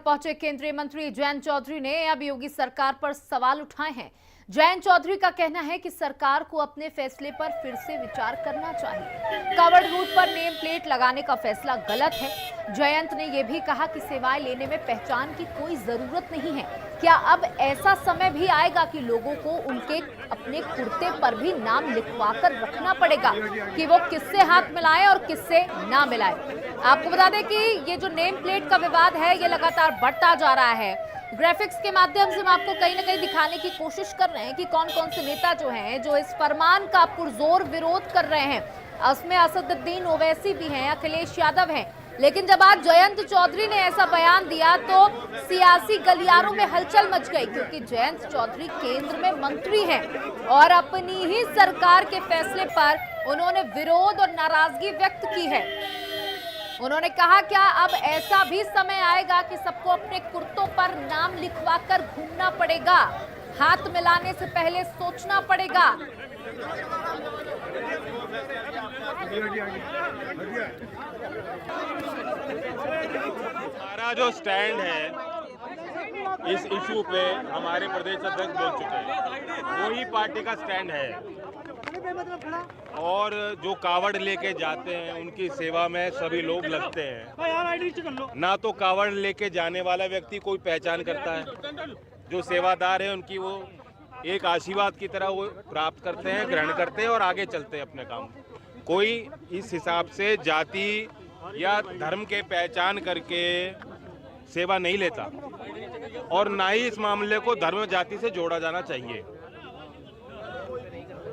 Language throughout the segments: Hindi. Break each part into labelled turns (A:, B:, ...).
A: पहुंचे केंद्रीय मंत्री जयंत चौधरी ने अब योगी सरकार पर सवाल उठाए हैं। जयंत चौधरी का कहना है कि सरकार को अपने फैसले पर फिर से विचार करना चाहिए। कावड़ रूट पर नेम प्लेट लगाने का फैसला गलत है। जयंत ने यह भी कहा कि सेवाएं लेने में पहचान की कोई जरूरत नहीं है। क्या अब ऐसा समय भी आएगा कि लोगों को उनके अपने कुर्ते पर भी नाम लिखवा कर रखना पड़ेगा कि वो किससे हाथ मिलाएं और किससे ना मिलाएं? आपको बता दें कि ये जो नेम प्लेट का विवाद है ये लगातार बढ़ता जा रहा है। ग्राफिक्स के माध्यम से हम आपको कहीं ना कहीं दिखाने की कोशिश कर रहे हैं कि कौन कौन से नेता जो हैं जो इस फरमान का पुरजोर विरोध कर रहे हैं। उसमें असदुद्दीन ओवैसी भी हैं, अखिलेश यादव हैं। लेकिन जब आज जयंत चौधरी ने ऐसा बयान दिया तो सियासी गलियारों में हलचल मच गई, क्योंकि जयंत चौधरी केंद्र में मंत्री हैं और अपनी ही सरकार के फैसले पर उन्होंने विरोध और नाराजगी व्यक्त की है। उन्होंने कहा क्या अब ऐसा भी समय आएगा कि सबको अपने कुर्तों पर नाम लिखवा कर घूमना पड़ेगा, हाथ मिलाने से पहले सोचना पड़ेगा।
B: हमारा जो स्टैंड है इस इशू पे हमारे प्रदेश अध्यक्ष बोल चुके हैं, वही पार्टी का स्टैंड है। और जो कावड़ लेके जाते हैं उनकी सेवा में सभी लोग लगते हैं। ना तो कावड़ लेके जाने वाला व्यक्ति कोई पहचान करता है, जो सेवादार है उनकी वो एक आशीर्वाद की तरह वो प्राप्त करते हैं, ग्रहण करते हैं और आगे चलते हैं अपने काम। कोई इस हिसाब से जाति या धर्म के पहचान करके सेवा नहीं लेता और ना ही इस मामले को धर्म जाति से जोड़ा जाना चाहिए।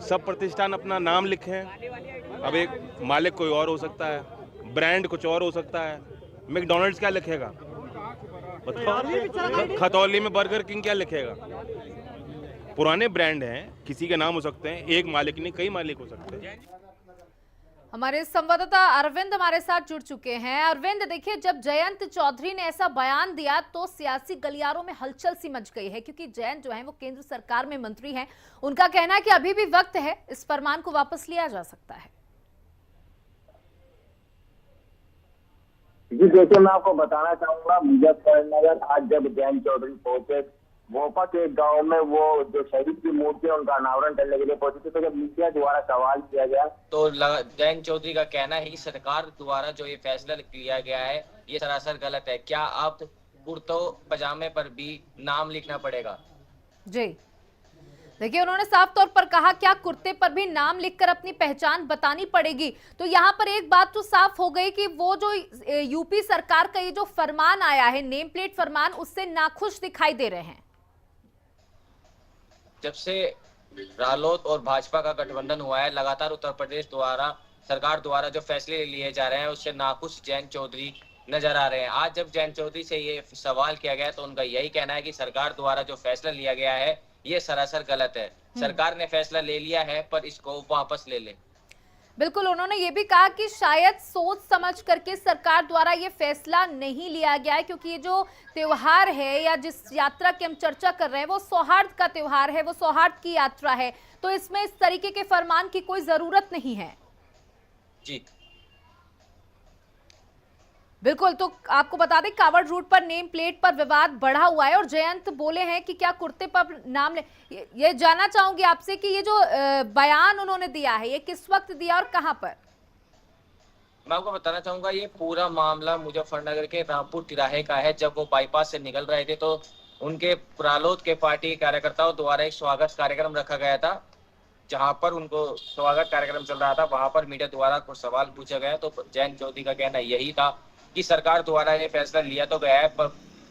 B: सब प्रतिष्ठान अपना नाम लिखें। अब एक मालिक कोई और हो सकता है, ब्रांड कुछ और हो सकता है। मैकडॉनल्ड्स क्या लिखेगा, खतौली में बर्गर किंग क्या लिखेगा? पुराने ब्रांड हैं, किसी के नाम हो सकते हैं, एक मालिक नहीं कई मालिक हो सकते हैं।
A: हमारे संवाददाता अरविंद हमारे साथ जुड़ चुके हैं। अरविंद, देखिए जब जयंत चौधरी ने ऐसा बयान दिया तो सियासी गलियारों में हलचल सी मच गई है, क्योंकि जयंत जो है वो केंद्र सरकार में मंत्री हैं। उनका कहना है कि अभी भी वक्त है, इस फरमान को वापस लिया जा सकता है।
C: जी देखिए, मैं आपको बताना चाहूंगा, मुजफ्फरनगर आज जब जयंत चौधरी पहुंचे भोपा के एक गांव में, वो जो शहीद की मूर्ति है उनका अनावरण करने के लिए पहुंचे थे, तो जब मीडिया द्वारा सवाल किया गया
D: तो जयंत चौधरी का कहना है कि सरकार द्वारा जो ये फैसला लिया गया है ये सरासर गलत है। क्या आप कुर्तो पजामे पर भी नाम लिखना पड़ेगा? जी
A: देखिए, उन्होंने साफ तौर पर कहा क्या कुर्ते पर भी नाम लिखकर अपनी पहचान बतानी पड़ेगी। तो यहाँ पर एक बात तो साफ हो गई कि वो जो यूपी सरकार का ये जो फरमान आया है, नेम प्लेट फरमान, उससे नाखुश दिखाई दे रहे हैं।
D: जब से रालोद और भाजपा का गठबंधन हुआ है, लगातार उत्तर प्रदेश द्वारा सरकार द्वारा जो फैसले लिए जा रहे हैं उससे नाखुश जयंत चौधरी नजर आ रहे हैं। आज जब जयंत चौधरी से ये सवाल किया गया तो उनका यही कहना है कि सरकार द्वारा जो फैसला लिया गया है ये सरासर गलत है। सरकार ने फैसला ले लिया है पर इसको वापस ले ले।
A: बिल्कुल, उन्होंने ये भी कहा कि शायद सोच समझ करके सरकार द्वारा ये फैसला नहीं लिया गया है, क्योंकि ये जो त्योहार है या जिस यात्रा की हम चर्चा कर रहे हैं वो सौहार्द का त्योहार है, वो सौहार्द की यात्रा है, तो इसमें इस तरीके के फरमान की कोई जरूरत नहीं है। जी बिल्कुल, तो आपको बता दें कावड़ रूट पर नेम प्लेट पर विवाद बढ़ा हुआ है और जयंत बोले हैं कि क्या कुर्ते पर नाम ले। ये जानना चाहूंगी आपसे कि ये जो बयान उन्होंने दिया है ये किस वक्त दिया और कहां पर?
D: मैं आपको बताना चाहूंगा ये पूरा मामला मुजफ्फरनगर के रामपुर तिराहे का है। जब वो बाईपास से निकल रहे थे तो उनके रालोद के पार्टी कार्यकर्ताओं द्वारा एक स्वागत कार्यक्रम रखा गया था, जहां पर उनको स्वागत कार्यक्रम चल रहा था। वहां पर मीडिया द्वारा कुछ सवाल पूछा गया तो जयंत चौधरी का कहना यही था कि सरकार द्वारा ये फैसला लिया तो गया है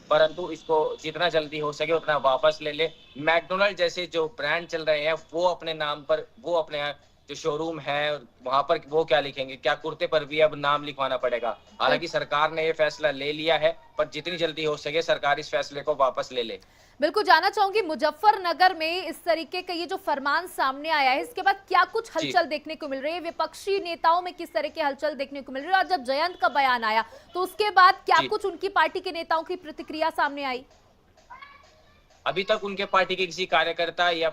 D: परंतु इसको जितना जल्दी हो सके उतना वापस ले ले। मैकडोनल्ड जैसे जो ब्रांड चल रहे हैं वो अपने नाम पर, वो अपने जो शोरूम है वहां पर वो क्या लिखेंगे? क्या कुर्ते पर भी अब नाम लिखवाना पड़ेगा? हालांकि सरकार ने ये फैसला ले लिया है पर जितनी जल्दी हो सके सरकार इस फैसले को वापस ले ले।
A: बिल्कुल, जानना चाहूंगी मुजफ्फरनगर में इस तरीके का ये जो फरमान सामने आया है इसके बाद क्या कुछ हलचल देखने को मिल रही है? विपक्षी नेताओं में किस तरह की हलचल देखने को मिल रही है? और जब जयंत का बयान आया तो उसके बाद क्या कुछ उनकी पार्टी के नेताओं की प्रतिक्रिया सामने आई?
D: अभी तक उनके पार्टी के किसी कार्यकर्ता या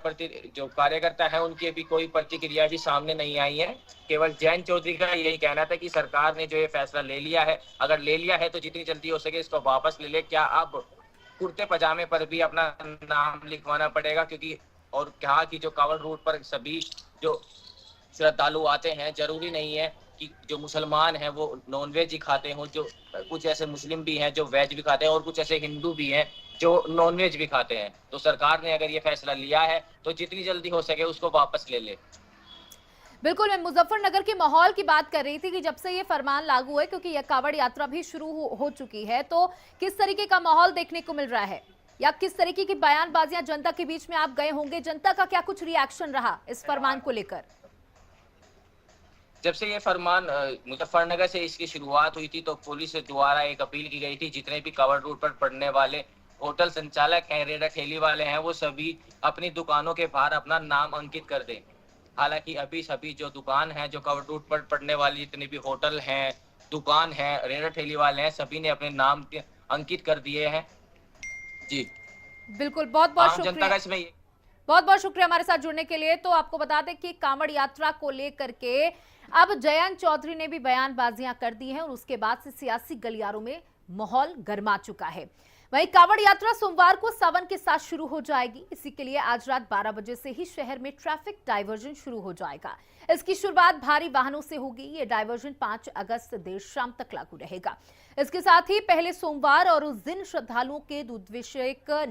D: जो कार्यकर्ता है उनकी अभी कोई प्रतिक्रिया भी सामने नहीं आई है। केवल जयंत चौधरी का यही कहना था कि सरकार ने जो ये फैसला ले लिया है, अगर ले लिया है तो जितनी जल्दी हो सके इसको वापस ले ले। क्या अब कुर्ते पजामे पर भी अपना नाम लिखवाना पड़ेगा? क्योंकि और कहा कि जो कावड़ रूट पर सभी जो श्रद्धालु आते हैं, जरूरी नहीं है कि जो मुसलमान हैं वो नॉनवेज ही खाते हों, जो कुछ ऐसे मुस्लिम भी हैं जो वेज भी खाते हैं और कुछ ऐसे हिंदू भी हैं जो नॉनवेज भी खाते हैं। तो सरकार ने अगर ये फैसला लिया है तो जितनी जल्दी हो सके उसको वापस ले ले।
A: बिल्कुल, मैं मुजफ्फरनगर के माहौल की बात कर रही थी कि जब से ये फरमान लागू है, क्योंकि यह कावड़ यात्रा भी शुरू हो चुकी है, तो किस तरीके का माहौल देखने को मिल रहा है या किस तरीके की बयानबाजियां जनता के बीच में आप गए होंगे, जनता का क्या कुछ रिएक्शन रहा इस फरमान को लेकर?
D: जब से ये फरमान मुजफ्फरनगर से इसकी शुरुआत हुई थी तो पुलिस द्वारा एक अपील की गई थी जितने भी कावड़ रूट पर पड़ने वाले होटल संचालक हैं, रेहड़ी ठेली वाले हैं, वो सभी अपनी दुकानों के बाहर अपना नाम अंकित कर दें। हालांकि अभी सभी जो दुकान है, जो कावड़ रूट पर पड़ने वाली जितने भी होटल हैं, दुकान है, रेहड़ी ठेली वाले हैं, सभी ने अपने नाम अंकित कर दिए हैं। जी
A: बिल्कुल, बहुत बहुत
D: जनता
A: शुक्रिया,
D: का इसमें
A: बहुत बहुत शुक्रिया हमारे साथ जुड़ने के लिए। तो आपको बता दें कि कांवड़ यात्रा को लेकर के अब जयंत चौधरी ने भी बयानबाजियां कर दी हैं और उसके बाद से सियासी गलियारों में माहौल गर्मा चुका है। वहीं कांवड़ यात्रा सोमवार को सावन के साथ शुरू हो जाएगी। इसी के लिए आज रात 12 बजे से ही शहर में ट्रैफिक डायवर्जन शुरू हो जाएगा। इसकी शुरुआत भारी वाहनों से होगी। ये डायवर्जन 5 अगस्त देर शाम तक लागू रहेगा। इसके साथ ही पहले सोमवार और उस दिन श्रद्धालुओं के दुधेश्वर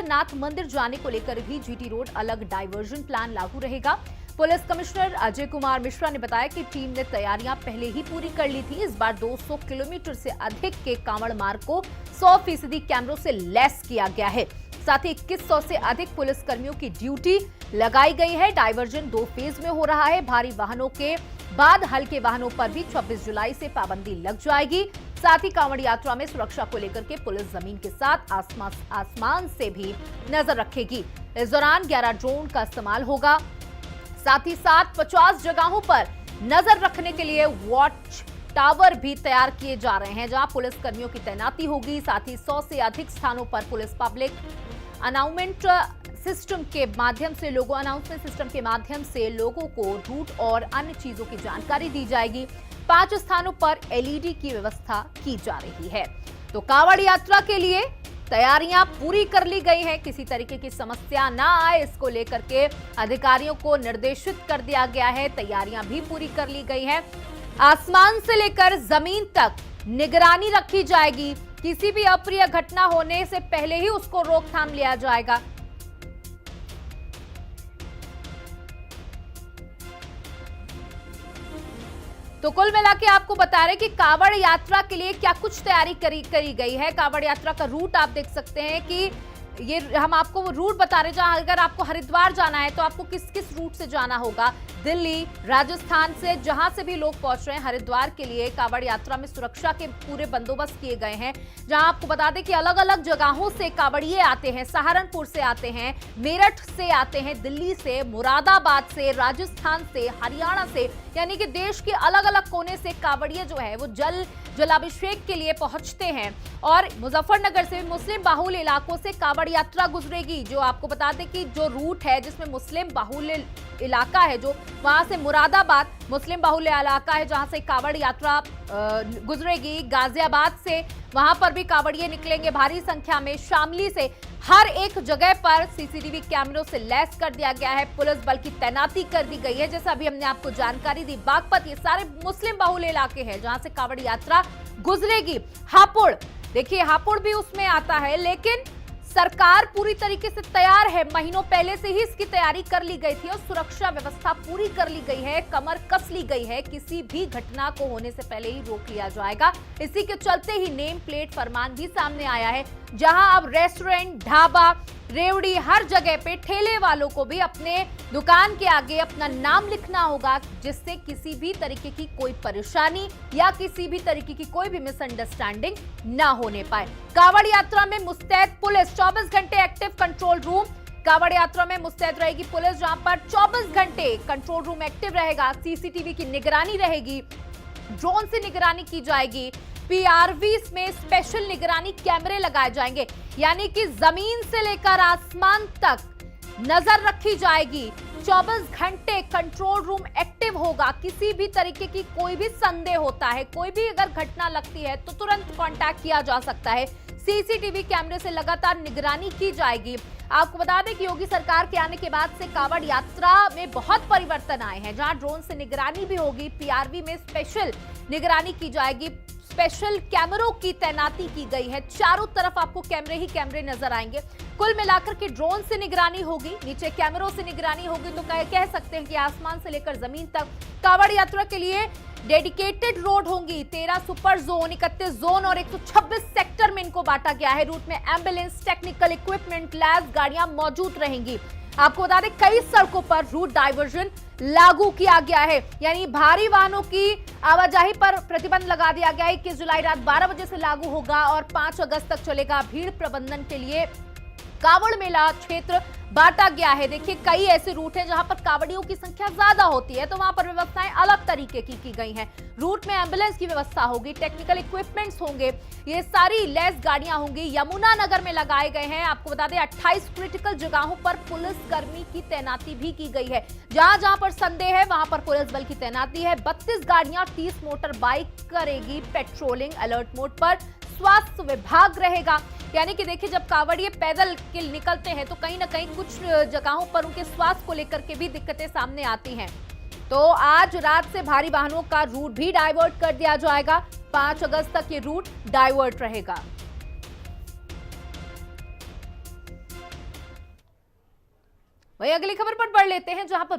A: नाथ मंदिर जाने को लेकर भी जीटी रोड अलग डायवर्जन प्लान लागू रहेगा। पुलिस कमिश्नर अजय कुमार मिश्रा ने बताया कि टीम ने तैयारियां पहले ही पूरी कर ली थी। इस बार 200 किलोमीटर से अधिक के कांवड़ मार्ग को 100% कैमरों से लैस किया गया है। साथ ही 2100 से अधिक पुलिस कर्मियों की ड्यूटी लगाई गई है। डायवर्जन 2 फेज में हो रहा है। भारी वाहनों के बाद हल्के वाहनों पर भी 26 जुलाई से पाबंदी लग जाएगी। साथ ही कांवड़ यात्रा में सुरक्षा को लेकर के पुलिस जमीन के साथ आसमान से भी नजर रखेगी। इस दौरान 11 ड्रोन का इस्तेमाल होगा। साथ ही 50 जगहों पर नजर रखने के लिए वॉच टावर भी तैयार किए जा रहे हैं, जहां पुलिस कर्मियों की तैनाती होगी। साथ ही 100 से अधिक स्थानों पर पुलिस पब्लिक अनाउंसमेंट सिस्टम के माध्यम से लोगों को रूट और अन्य चीजों की जानकारी दी जाएगी। 5 स्थानों पर एलईडी की व्यवस्था की जा रही है। तो कांवड़ यात्रा के लिए तैयारियां पूरी कर ली गई हैं। किसी तरीके की समस्या ना आए, इसको लेकर के अधिकारियों को निर्देशित कर दिया गया है। तैयारियां भी पूरी कर ली गई हैं। आसमान से लेकर जमीन तक निगरानी रखी जाएगी। किसी भी अप्रिय घटना होने से पहले ही उसको रोकथाम लिया जाएगा। तो कुल मिला के आपको बता रहे कि कांवड़ यात्रा के लिए क्या कुछ तैयारी करी गई है। कांवड़ यात्रा का रूट आप देख सकते हैं कि ये हम आपको रूट बता रहे, जहां अगर आपको हरिद्वार जाना है तो आपको किस किस रूट से जाना होगा। दिल्ली, राजस्थान से जहां से भी लोग पहुंच रहे हैं हरिद्वार के लिए, कांवड़ यात्रा में सुरक्षा के पूरे बंदोबस्त किए गए हैं। जहां आपको बता दें कि अलग अलग जगहों से कांवड़िए आते हैं। सहारनपुर से आते हैं, मेरठ से आते हैं, दिल्ली से, मुरादाबाद से, राजस्थान से, हरियाणा से, यानी कि देश के अलग अलग कोने से कांवड़िए जो है वो जलाभिषेक के लिए पहुंचते हैं। और मुजफ्फरनगर से मुस्लिम बाहुल्य इलाकों से कांवड़ यात्रा गुजरेगी। जो आपको बता दें कि जो रूट है जिसमें मुस्लिम बाहुल्य इलाका है, जो वहां से मुरादाबाद मुस्लिम बाहुल्य इलाका है जहां से कांवड़ यात्रा गुजरेगी। गाजियाबाद से वहां पर भी कांवड़िए निकलेंगे भारी संख्या में। शामली से हर एक जगह पर सीसीटीवी कैमरों से लैस कर दिया गया है। पुलिस बल की तैनाती कर दी गई है। जैसा अभी हमने आपको जानकारी दी, बागपत, ये सारे मुस्लिम बाहुल्य इलाके हैं जहां से कांवड़ यात्रा गुजरेगी। हापुड़, देखिए हापुड़ भी उसमें आता है, लेकिन सरकार पूरी तरीके से तैयार है। महीनों पहले से ही इसकी तैयारी कर ली गई थी और सुरक्षा व्यवस्था पूरी कर ली गई है, कमर कस ली गई है। किसी भी घटना को होने से पहले ही रोक लिया जाएगा। इसी के चलते ही नेम प्लेट फरमान भी सामने आया है, जहां अब रेस्टोरेंट, ढाबा, रेवड़ी, हर जगह पे ठेले वालों को भी अपने दुकान के आगे अपना नाम लिखना होगा, जिससे किसी भी तरीके की कोई परेशानी या किसी भी तरीके की कोई भी मिसअंडरस्टैंडिंग ना होने पाए। कांवड़ यात्रा में मुस्तैद पुलिस, 24 घंटे एक्टिव कंट्रोल रूम। कांवड़ यात्रा में मुस्तैद रहेगी पुलिस, जहां पर 24 घंटे कंट्रोल रूम एक्टिव रहेगा। सीसीटीवी की निगरानी रहेगी, ड्रोन से निगरानी की जाएगी। पीआरवीज में स्पेशल निगरानी कैमरे लगाए जाएंगे, यानी कि जमीन से लेकर आसमान तक नजर रखी जाएगी। 24 घंटे कंट्रोल रूम एक्टिव होगा। किसी भी तरीके की कोई भी संदेह होता है, कोई भी अगर घटना लगती है तो तुरंत कांटेक्ट किया जा सकता है। सीसीटीवी कैमरे से लगातार निगरानी की जाएगी। आपको बता दें कि योगी सरकार के आने के बाद से कांवड़ यात्रा में बहुत परिवर्तन आए हैं, जहां ड्रोन से निगरानी भी होगी, पीआरवी में स्पेशल निगरानी की जाएगी, स्पेशल कैमरों की तैनाती की गई है। चारों तरफ आपको कैमरे ही कैमरे नजर आएंगे। कुल मिलाकर के ड्रोन से निगरानी होगी, नीचे कैमरों से निगरानी होगी, तो कह सकते हैं कि आसमान से लेकर जमीन तक कांवड़ यात्रा के लिए डेडिकेटेड रोड होंगी। 13 सुपर जोन, 31 जोन और 126 सेक्टर में इनको बांटा गया है। रूट में एम्बुलेंस, टेक्निकल इक्विपमेंट, लैब गाड़ियां मौजूद रहेंगी। आपको बता दें कई सड़कों पर रूट डाइवर्जन लागू किया गया है, यानी भारी वाहनों की आवाजाही पर प्रतिबंध लगा दिया गया है। 21 जुलाई रात 12 बजे से लागू होगा और 5 अगस्त तक चलेगा। भीड़ प्रबंधन के लिए कांवड़ मेला क्षेत्र बांटा गया है। देखिए कई ऐसे रूट हैं जहां पर कांवड़ियों की संख्या ज्यादा होती है, तो वहां पर व्यवस्थाएं अलग तरीके की गई हैं। रूट में एम्बुलेंस की व्यवस्था होगी, टेक्निकल इक्विपमेंट्स होंगे, ये सारी लैस गाड़ियां होंगी। यमुना नगर में लगाए गए हैं। आपको बता दें 28 क्रिटिकल जगहों पर पुलिस कर्मी की तैनाती भी की गई है। जहां जहां पर संदेह है वहां पर पुलिस बल की तैनाती है। 32 गाड़ियां, 30 मोटर बाइक करेगी पेट्रोलिंग। अलर्ट मोड पर स्वास्थ्य विभाग रहेगा। यानी कि देखिए जब कांवड़िए पैदल के निकलते हैं तो कहीं ना कहीं कुछ जगहों पर उनके स्वास्थ्य को लेकर के भी दिक्कतें सामने आती हैं। तो आज रात से भारी वाहनों का रूट भी डाइवर्ट कर दिया जाएगा। 5 अगस्त तक ये रूट डाइवर्ट रहेगा। वहीं अगली खबर पर बढ़ लेते हैं, जहां पर